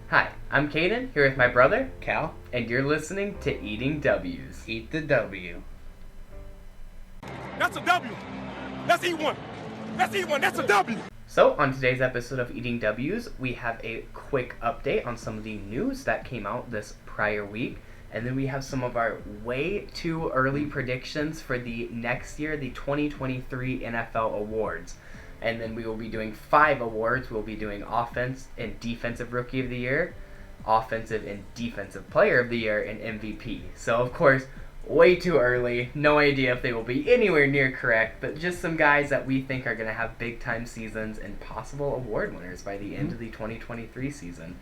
Hi, I'm Caden, here with my brother, Cal, and you're listening to Eating W's. eat the W. That's a W. Let's eat one. Let's eat one. That's a W. So, on today's episode of Eating W's, we have a quick update on some of the news that came out this prior week, and then we have some of our way too early predictions for the next year, the 2023 NFL awards. And then we will be doing 5 awards. We'll be doing Offense and Defensive Rookie of the Year, Offensive and Defensive Player of the Year, and MVP. So, of course, way too early. No idea if they will be anywhere near correct, but just some guys that we think are going to have big-time seasons and possible award winners by the end of the 2023 season.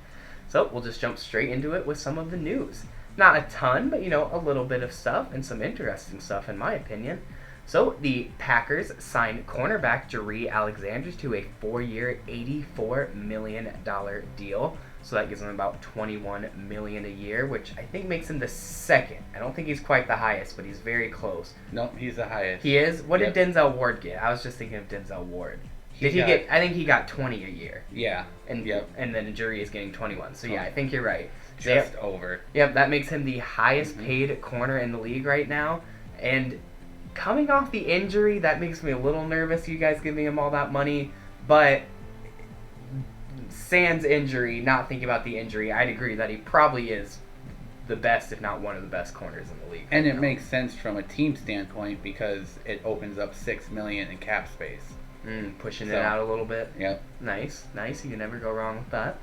So, we'll just jump straight into it with some of the news. Not a ton, but, a little bit of stuff and some interesting stuff in my opinion. So, the Packers signed cornerback Jaree to a 4-year, $84 million deal. So that gives him about $21 million a year, which I think makes him the second. I don't think he's quite the highest, but he's very close. Nope, he's the highest. He is? What Yep. did Denzel Ward get? I was just thinking of Denzel Ward. I think he got 20 a year. Yeah. And then Jaree is getting 21. So yeah, I think you're right. Just over. Yep, that makes him the highest paid corner in the league right now. And coming off the injury, that makes me a little nervous, you guys giving him all that money. But sans injury, not thinking about the injury, I'd agree that he probably is the best, if not one of the best corners in the league. And it makes sense from a team standpoint because it opens up $6 million in cap space. Pushing it out a little bit. Yep. Nice. You can never go wrong with that.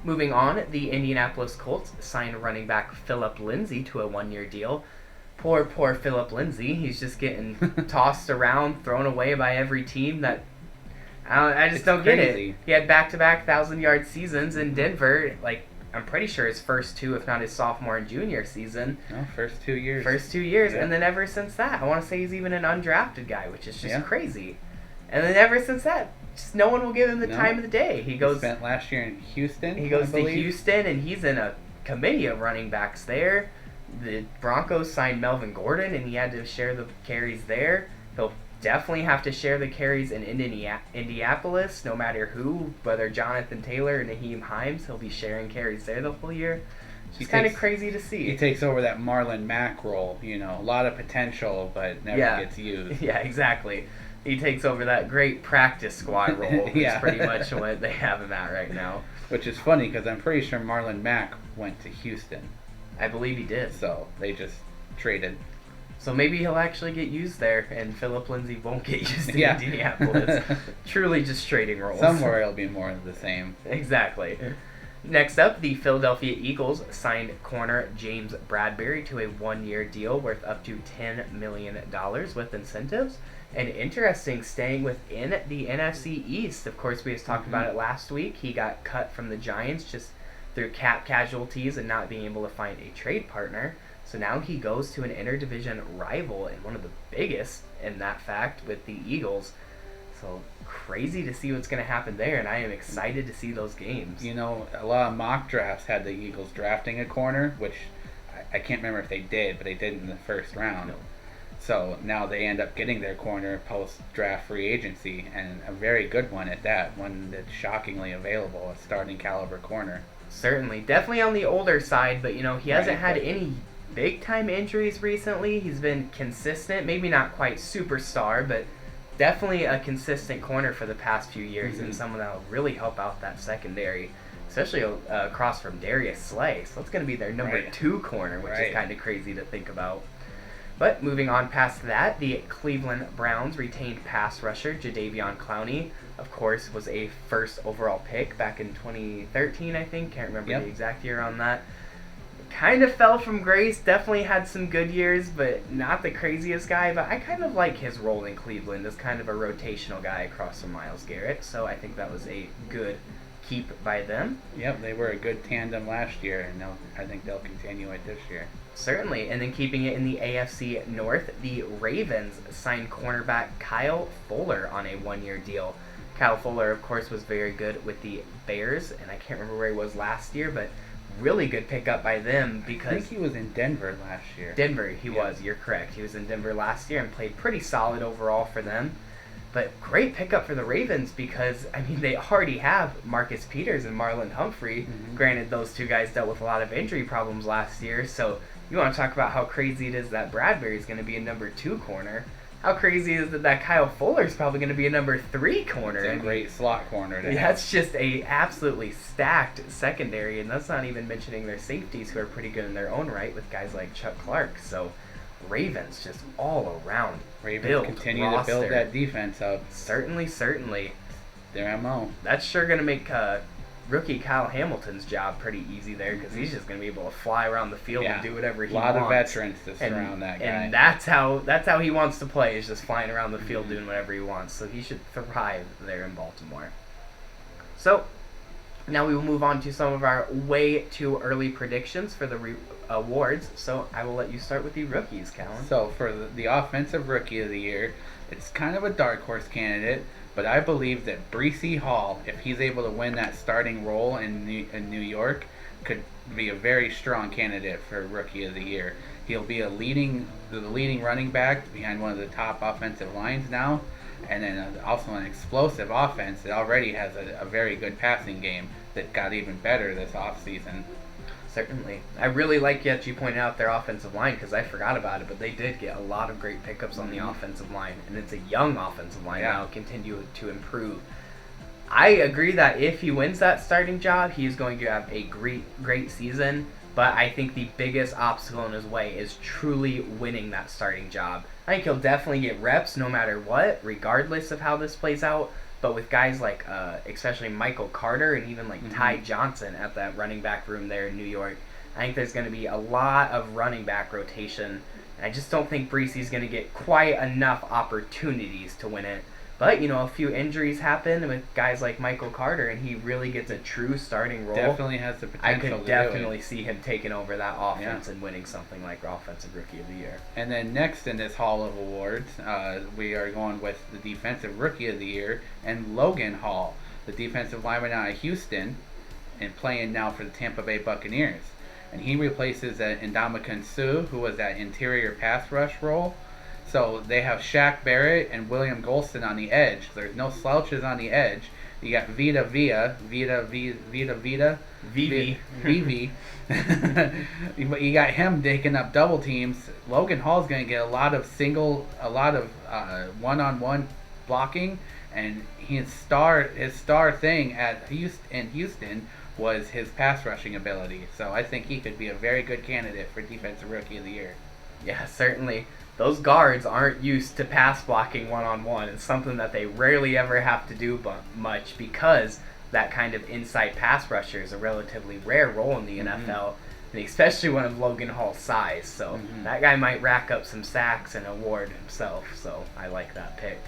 Moving on, the Indianapolis Colts signed running back Phillip Lindsay to a 1-year deal. Poor Phillip Lindsay. He's just getting tossed around, thrown away by every team that I just don't get it. He had back-to-back 1,000-yard seasons in Denver. I'm pretty sure his first 2, if not his sophomore and junior season. No, first 2 years. Yeah. And then ever since that, I want to say he's even an undrafted guy, which is just crazy. And then ever since that, just no one will give him the time of the day. He spent last year in Houston. He goes to Houston, and he's in a committee of running backs there. The Broncos signed Melvin Gordon, and he had to share the carries there. He'll definitely have to share the carries in Indianapolis, no matter who, whether Jonathan Taylor or Naheem Hines, he'll be sharing carries there the whole year. It's kind of crazy to see. He takes over that Marlon Mack role, a lot of potential, but never gets used. Yeah, exactly. He takes over that great practice squad role, which is pretty much what they have him at right now. Which is funny because I'm pretty sure Marlon Mack went to Houston. I believe he did. So they just traded. So maybe he'll actually get used there, and Phillip Lindsay won't get used in Indianapolis. Truly just trading roles. Somewhere it'll be more of the same. Exactly. Next up, the Philadelphia Eagles signed corner James Bradbury to a 1-year deal worth up to $10 million with incentives. And interesting, staying within the NFC East. Of course, we just talked about it last week. He got cut from the Giants just through cap casualties and not being able to find a trade partner. So now he goes to an interdivision rival and one of the biggest in that fact with the Eagles. So crazy to see what's going to happen there, and I am excited to see those games. A lot of mock drafts had the Eagles drafting a corner, which I can't remember if they did, but they did in the first round. No. So now they end up getting their corner post-draft free agency, and a very good one at that, one that's shockingly available, a starting caliber corner. Certainly. Definitely on the older side, but, he hasn't had any big-time injuries recently. He's been consistent, maybe not quite superstar, but definitely a consistent corner for the past few years, and someone that will really help out that secondary, especially across from Darius Slay. So that's going to be their number 2 corner, which is kind of crazy to think about. But moving on past that, the Cleveland Browns retained pass rusher Jadavion Clowney. Of course, was a first overall pick back in 2013, I think. Can't remember the exact year on that. Kind of fell from grace. Definitely had some good years, but not the craziest guy. But I kind of like his role in Cleveland as kind of a rotational guy across from Myles Garrett. So I think that was a good keep by them. Yep, they were a good tandem last year, and I think they'll continue it this year. Certainly, and then keeping it in the AFC North, the Ravens signed cornerback Kyle Fuller on a 1-year deal. Kyle Fuller, of course, was very good with the Bears, and I can't remember where he was last year, but really good pickup by them because... I think he was in Denver last year. Denver, he was, you're correct. He was in Denver last year and played pretty solid overall for them. But great pickup for the Ravens because, I mean, they already have Marcus Peters and Marlon Humphrey. Mm-hmm. Granted, those two guys dealt with a lot of injury problems last year, so you want to talk about how crazy it is that Bradbury is going to be a number 2 corner. How crazy is that Kyle Fuller is probably going to be a number 3 corner? It's a great slot corner. That's just a absolutely stacked secondary, and that's not even mentioning their safeties who are pretty good in their own right with guys like Chuck Clark. So Ravens just all around. Ravens continue to build that defense up. Certainly. Their MO. That's sure going to make rookie Kyle Hamilton's job pretty easy there because he's just going to be able to fly around the field and do whatever he wants. A lot of veterans to surround that guy. And that's how he wants to play, is just flying around the field doing whatever he wants. So he should thrive there in Baltimore. So now we will move on to some of our way too early predictions for the awards. So I will let you start with the rookies, Callan. So for the offensive rookie of the year, it's kind of a dark horse candidate, but I believe that Breece Hall, if he's able to win that starting role in New York, could be a very strong candidate for rookie of the year. He'll be the leading running back behind one of the top offensive lines now, and then also an explosive offense that already has a very good passing game that got even better this offseason. Certainly. I really like that you pointed out their offensive line because I forgot about it, but they did get a lot of great pickups on the offensive line, and it's a young offensive line now, continue to improve. I agree that if he wins that starting job, he is going to have a great season, but I think the biggest obstacle in his way is truly winning that starting job. I think he'll definitely get reps no matter what, regardless of how this plays out. But with guys like, especially Michael Carter and even like Ty Johnson at that running back room there in New York, I think there's going to be a lot of running back rotation. And I just don't think Breezy's going to get quite enough opportunities to win it. But, a few injuries happen with guys like Michael Carter, and he really gets a true starting role. Definitely has the potential I to could definitely see him taking over that offense and winning something like Offensive Rookie of the Year. And then next in this Hall of Awards, we are going with the Defensive Rookie of the Year and Logan Hall, the defensive lineman out of Houston and playing now for the Tampa Bay Buccaneers. And he replaces Ndamukong Suh, who was that interior pass rush role. So they have Shaq Barrett and William Golston on the edge. There's no slouches on the edge. You got Vita. Vivi. You got him taking up double teams. Logan Hall's going to get a lot of one-on-one blocking, and his star thing in Houston was his pass rushing ability. So I think he could be a very good candidate for Defensive Rookie of the Year. Yeah, certainly. Those guards aren't used to pass blocking one-on-one. It's something that they rarely ever have to do much because that kind of inside pass rusher is a relatively rare role in the NFL, and especially one of Logan Hall's size. So that guy might rack up some sacks and award himself, so I like that pick.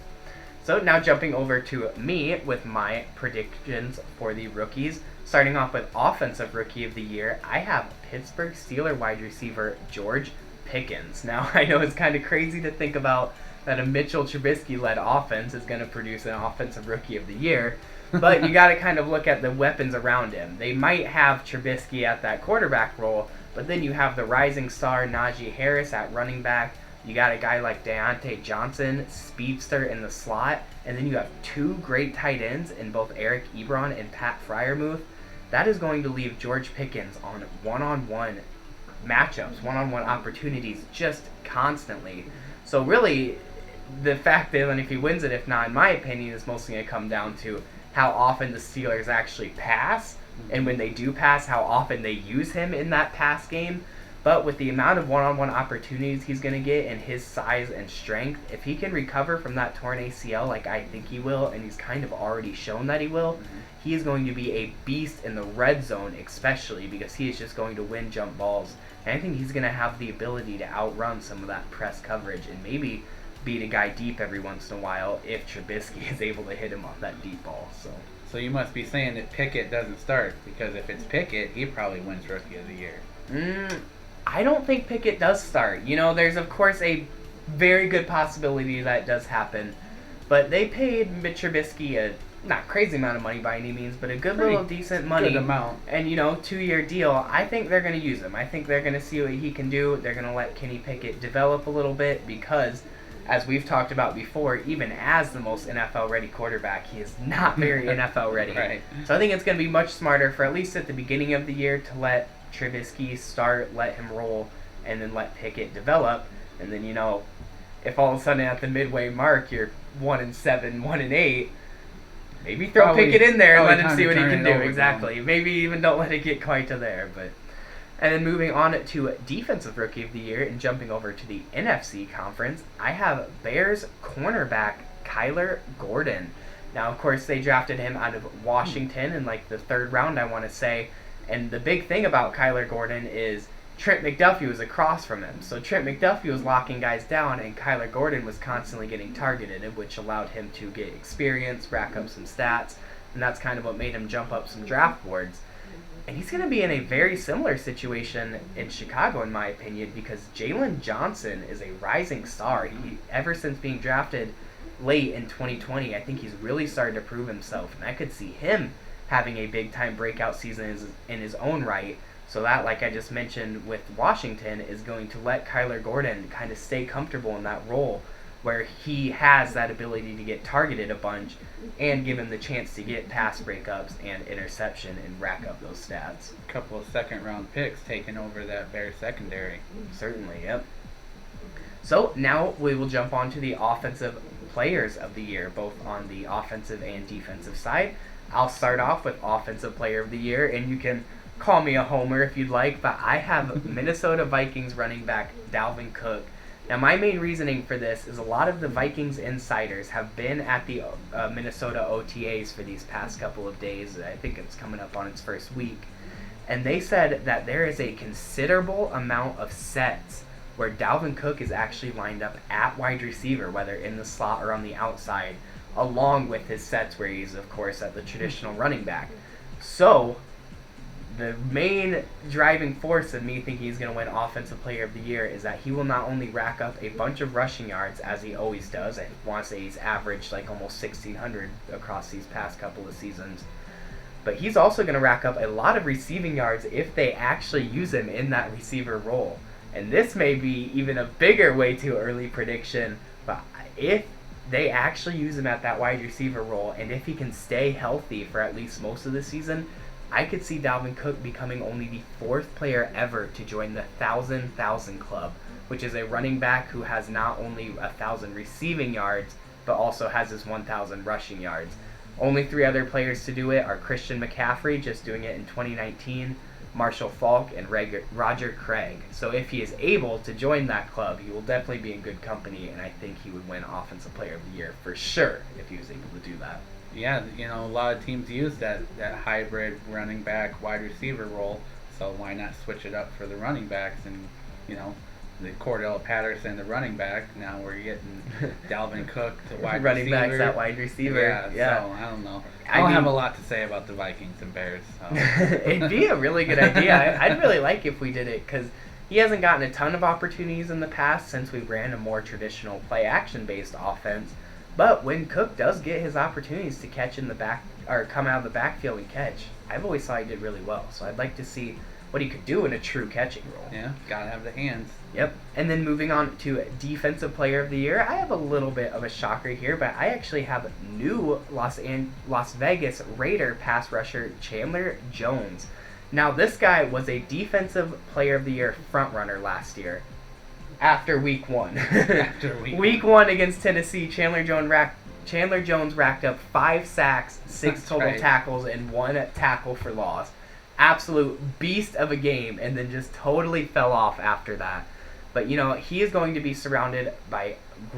So now jumping over to me with my predictions for the rookies. Starting off with Offensive Rookie of the Year, I have Pittsburgh Steelers wide receiver George Pickens. Now, I know it's kind of crazy to think about that a Mitchell Trubisky-led offense is going to produce an Offensive Rookie of the Year, but you got to kind of look at the weapons around him. They might have Trubisky at that quarterback role, but then you have the rising star Najee Harris at running back. You got a guy like Deontay Johnson, speedster in the slot, and then you have two great tight ends in both Eric Ebron and Pat Freiermuth. That is going to leave George Pickens on one-on-one matchups, one-on-one opportunities just constantly. So really, the fact that and if he wins it, if not, in my opinion, is mostly going to come down to how often the Steelers actually pass, and when they do pass, how often they use him in that pass game. But with the amount of one-on-one opportunities he's going to get and his size and strength, if he can recover from that torn ACL like I think he will, and he's kind of already shown that he will, he is going to be a beast in the red zone especially because he is just going to win jump balls. And I think he's going to have the ability to outrun some of that press coverage and maybe beat a guy deep every once in a while if Trubisky is able to hit him off that deep ball. So you must be saying that Pickett doesn't start, because if it's Pickett, he probably wins Rookie of the Year. I don't think Pickett does start. There's of course a very good possibility that does happen, but they paid Mitch Trubisky a not crazy amount of money by any means, but a good little decent money. Good amount. And 2-year deal. I think they're going to use him. I think they're going to see what he can do. They're going to let Kenny Pickett develop a little bit because as we've talked about before, even as the most NFL-ready quarterback, he is not very NFL-ready. Right. So I think it's going to be much smarter for at least at the beginning of the year to let Trubisky start, let him roll, and then let Pickett develop. And then, if all of a sudden at the midway mark you're 1-7, 1-8, maybe throw Pickett in there and let him see what he can do. Exactly. Maybe even don't let it get quite to there. And then moving on to Defensive Rookie of the Year and jumping over to the NFC Conference, I have Bears cornerback Kyler Gordon. Now, of course, they drafted him out of Washington in like the 3rd round, I want to say. And the big thing about Kyler Gordon is Trent McDuffie was across from him. So Trent McDuffie was locking guys down, and Kyler Gordon was constantly getting targeted, which allowed him to get experience, rack up some stats, and that's kind of what made him jump up some draft boards. And he's going to be in a very similar situation in Chicago, in my opinion, because Jalen Johnson is a rising star. Ever since being drafted late in 2020, I think he's really started to prove himself, and I could see him having a big-time breakout season in his own right. So that, like I just mentioned with Washington, is going to let Kyler Gordon kind of stay comfortable in that role where he has that ability to get targeted a bunch and give him the chance to get pass breakups and interception and rack up those stats. A couple of 2nd-round picks taking over that Bears secondary. Certainly, yep. So now we will jump on to the Offensive Players of the Year, both on the offensive and defensive side. I'll start off with Offensive Player of the Year, and you can call me a homer if you'd like, but I have Minnesota Vikings running back Dalvin Cook. Now, my main reasoning for this is a lot of the Vikings insiders have been at the Minnesota OTAs for these past couple of days. I think it's coming up on its 1st week. And they said that there is a considerable amount of sets where Dalvin Cook is actually lined up at wide receiver, whether in the slot or on the outside, along with his sets where he's, of course, at the traditional running back. So the main driving force of me thinking he's going to win Offensive Player of the Year is that he will not only rack up a bunch of rushing yards, as he always does. I want to say he's averaged like almost 1,600 across these past couple of seasons. But he's also going to rack up a lot of receiving yards if they actually use him in that receiver role. And this may be even a bigger way too early prediction, but if they actually use him at that wide receiver role, and if he can stay healthy for at least most of the season, I could see Dalvin Cook becoming only the 4th player ever to join the 1,000 club, which is a running back who has not only 1,000 receiving yards, but also has his 1,000 rushing yards. Only 3 other players to do it are Christian McCaffrey, just doing it in 2019, Marshall Faulk, and Roger Craig. So if he is able to join that club, he will definitely be in good company, and I think he would win Offensive Player of the Year for sure if he was able to do that. Yeah, a lot of teams use that hybrid running back wide receiver role, so why not switch it up for the running backs and, the Cordell Patterson, the running back. Now we're getting Dalvin Cook to wide running receiver. backs at wide receiver. Yeah. So I don't know. I don't have a lot to say about the Vikings and Bears. So. It'd be a really good idea. I'd really like if we did it because he hasn't gotten a ton of opportunities in the past since we ran a more traditional play-action-based offense. But when Cook does get his opportunities to catch in the back or come out of the backfield and catch, I've always thought he did really well. So I'd like to see what he could do in a true catching role. Yeah, gotta have the hands. Yep. And then moving on to Defensive Player of the Year, I have a little bit of a shocker here, but I actually have new Las Vegas Raider pass rusher Chandler Jones. Now, this guy was a Defensive Player of the Year frontrunner last year. After week 1. Week 1 against Tennessee, Chandler Jones racked up 5 sacks, 6 total tackles, and 1 tackle for loss. Absolute beast of a game, and then just totally fell off after that. But, he is going to be surrounded by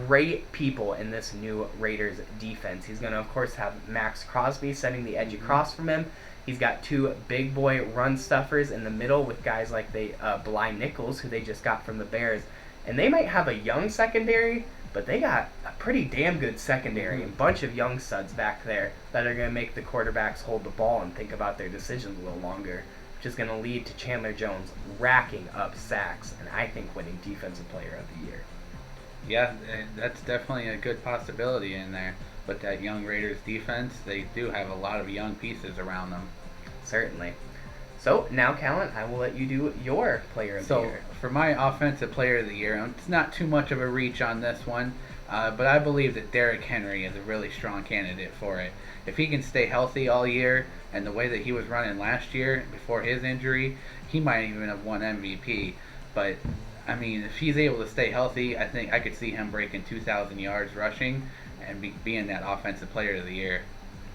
great people in this new Raiders defense. He's going to, of course, have Max Crosby setting the edge across from him. He's got 2 big boy run stuffers in the middle with guys like Bly Nichols, who they just got from the Bears. And they might have a young secondary, but they got a pretty damn good secondary. A bunch of young studs back there that are going to make the quarterbacks hold the ball and think about their decisions a little longer, which is going to lead to Chandler Jones racking up sacks and I think winning Defensive Player of the Year. Yeah, that's definitely a good possibility in there. But that young Raiders defense, they do have a lot of young pieces around them. Certainly. So now, Callan, I will let you do your Player of the Year. For my Offensive Player of the Year, it's not too much of a reach on this one, But I believe that Derrick Henry is a really strong candidate for it. If he can stay healthy all year, and the way that he was running last year before his injury, he might even have won MVP. But, I mean, if he's able to stay healthy, I think I could see him breaking 2,000 yards rushing and being that offensive player of the year.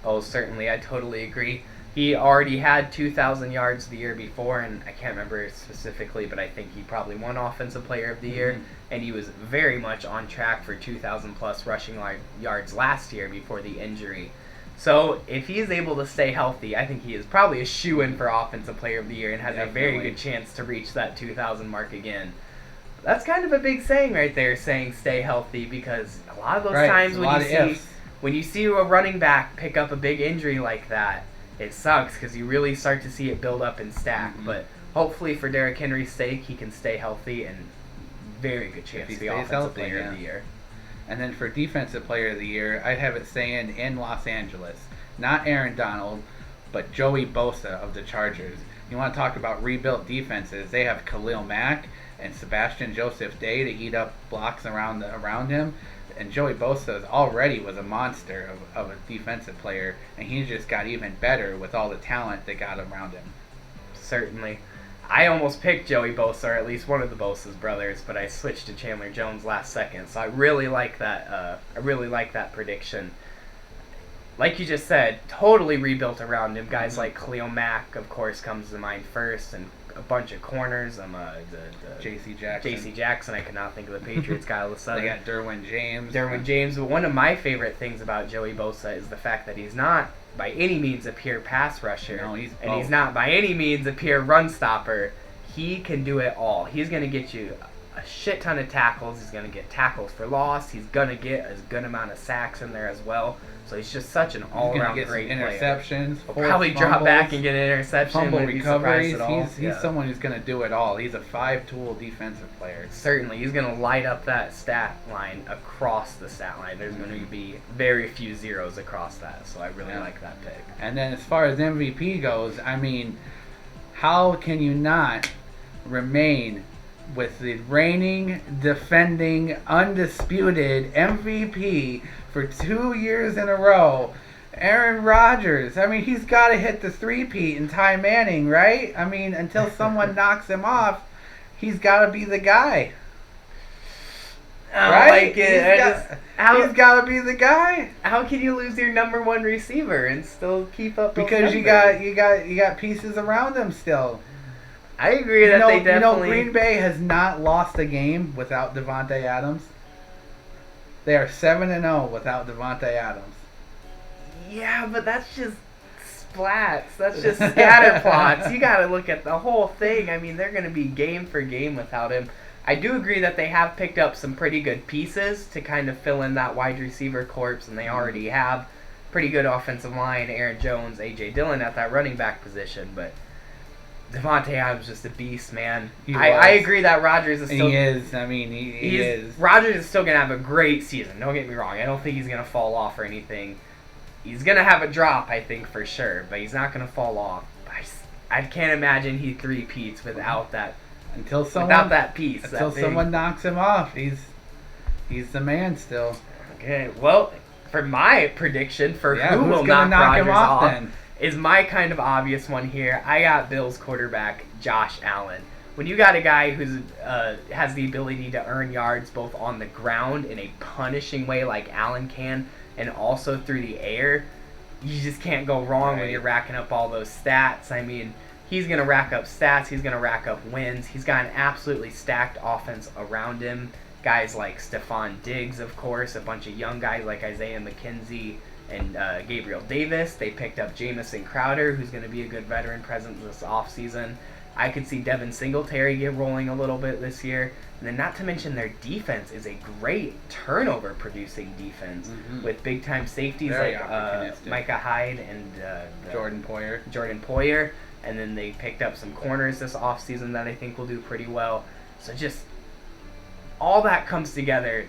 Oh, certainly. I totally agree. He already had 2,000 yards the year before, and I can't remember specifically, but I think he probably won Offensive Player of the Year, and he was very much on track for 2,000-plus rushing yards last year before the injury. So if he is able to stay healthy, I think he is probably a shoo-in for Offensive Player of the Year and has a very good chance to reach that 2,000 mark again. That's kind of a big saying right there, saying stay healthy, because a lot of those times when you see a running back pick up a big injury like that, it sucks because you really start to see it build up and stack. But hopefully for Derrick Henry's sake, he can stay healthy and very good chance to be Offensive Player of the Year. And then for Defensive Player of the Year, I'd have it saying in Los Angeles, not Aaron Donald, but Joey Bosa of the Chargers. You want to talk about rebuilt defenses? They have Khalil Mack and Sebastian Joseph Day to eat up blocks around him. And Joey Bosa already was a monster of a defensive player, and he just got even better with all the talent that got around him. Certainly. I almost picked Joey Bosa, or at least one of the Bosa's brothers, but I switched to Chandler Jones last second, so I really like that. I really like that prediction. Like you just said, totally rebuilt around him. Guys like Khalil Mack, of course, comes to mind first, and a bunch of corners. J.C. Jackson. I could not think of the Patriots guy all of a sudden. They got Derwin James. But one of my favorite things about Joey Bosa is the fact that he's not by any means a pure pass rusher. No, he's not by any means a pure run stopper. He can do it all. He's going to get you a shit ton of tackles. He's going to get tackles for loss. He's going to get a good amount of sacks in there as well. So he's just such an all-around great player. Interceptions. He'll probably drop back and get an interception. Fumble recoveries. He's someone who's going to do it all. He's a five-tool defensive player. Certainly. He's going to light up that stat line across the stat line. There's going to be very few zeros across that. So I really like that pick. And then as far as MVP goes, I mean, how can you not remain with the reigning, defending, undisputed MVP for 2 years in a row, Aaron Rodgers? I mean, he's got to hit the three-peat in Ty Manning, right? I mean, until someone knocks him off, he's got to be the guy. Right? He's got to be the guy. How can you lose your number one receiver and still keep up? Because you got pieces around him still. I agree that they definitely. Green Bay has not lost a game without Devontae Adams. They are 7-0 without Devontae Adams. Yeah, but that's just splats. That's just scatter plots. You got to look at the whole thing. I mean, they're going to be game for game without him. I do agree that they have picked up some pretty good pieces to kind of fill in that wide receiver corps, and they already have pretty good offensive line, Aaron Jones, A.J. Dillon at that running back position, but Devontae Adams is just a beast, man. I agree that Rodgers is still... He is. I mean, he is. Rodgers is still going to have a great season. Don't get me wrong. I don't think he's going to fall off or anything. He's going to have a drop, I think, for sure, but he's not going to fall off. I can't imagine he three-peats without that piece. Until someone knocks him off. He's the man still. Okay, well, for my prediction for who will knock Rodgers off then? Is my kind of obvious one here. I got Bills quarterback Josh Allen. When you got a guy who has the ability to earn yards both on the ground in a punishing way like Allen can, and also through the air, you just can't go wrong when you're racking up all those stats. I mean, he's going to rack up stats. He's going to rack up wins. He's got an absolutely stacked offense around him. Guys like Stephon Diggs, of course, a bunch of young guys like Isaiah McKenzie and Gabriel Davis. They picked up Jamison Crowder, who's going to be a good veteran presence this offseason. I could see Devin Singletary get rolling a little bit this year. And then not to mention their defense is a great turnover-producing defense with big-time safeties like Micah Hyde and Jordan Poyer. And then they picked up some corners this offseason that I think will do pretty well. So just all that comes together.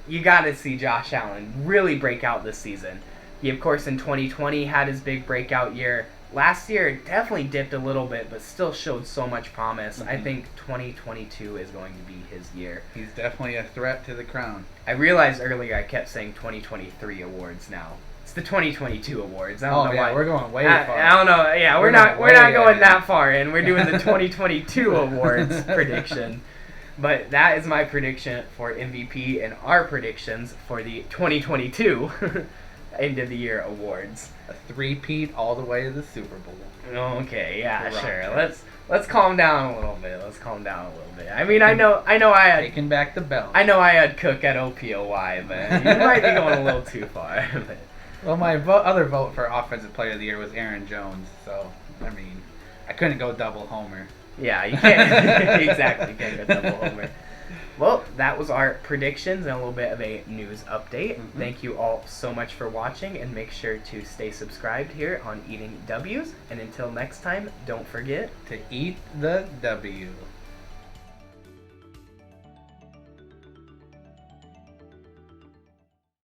You got to see Josh Allen really break out this season. He, of course, in 2020 had his big breakout year. last year definitely dipped a little bit, but still showed so much promise. I Mhm. think 2022 is going to be his year. He's definitely a threat to the crown. I realized earlier I kept saying 2023 awards now. It's the 2022 awards. I don't Oh know yeah, why. we're going way I, far. I don't know. Yeah, we're We're not going way going ahead. that far in. We're doing the 2022 awards prediction. But that is my prediction for MVP and our predictions for the 2022 end of the year awards. A three-peat all the way to the Super Bowl. Okay, yeah, For sure. Rodgers. Let's calm down a little bit. I mean, I know I had Taking back the belt. I know I had Cook at OPOY, but you might be going a little too far. But Well, my other vote for Offensive Player of the Year was Aaron Jones, so, I mean, I couldn't go double homer. yeah, you can't exactly. You can't go double homer. Well, that was our predictions and a little bit of a news update. Mhm. Thank you all so much for watching, and make sure to stay subscribed here on Eating W's. And until next time, don't forget To eat the W.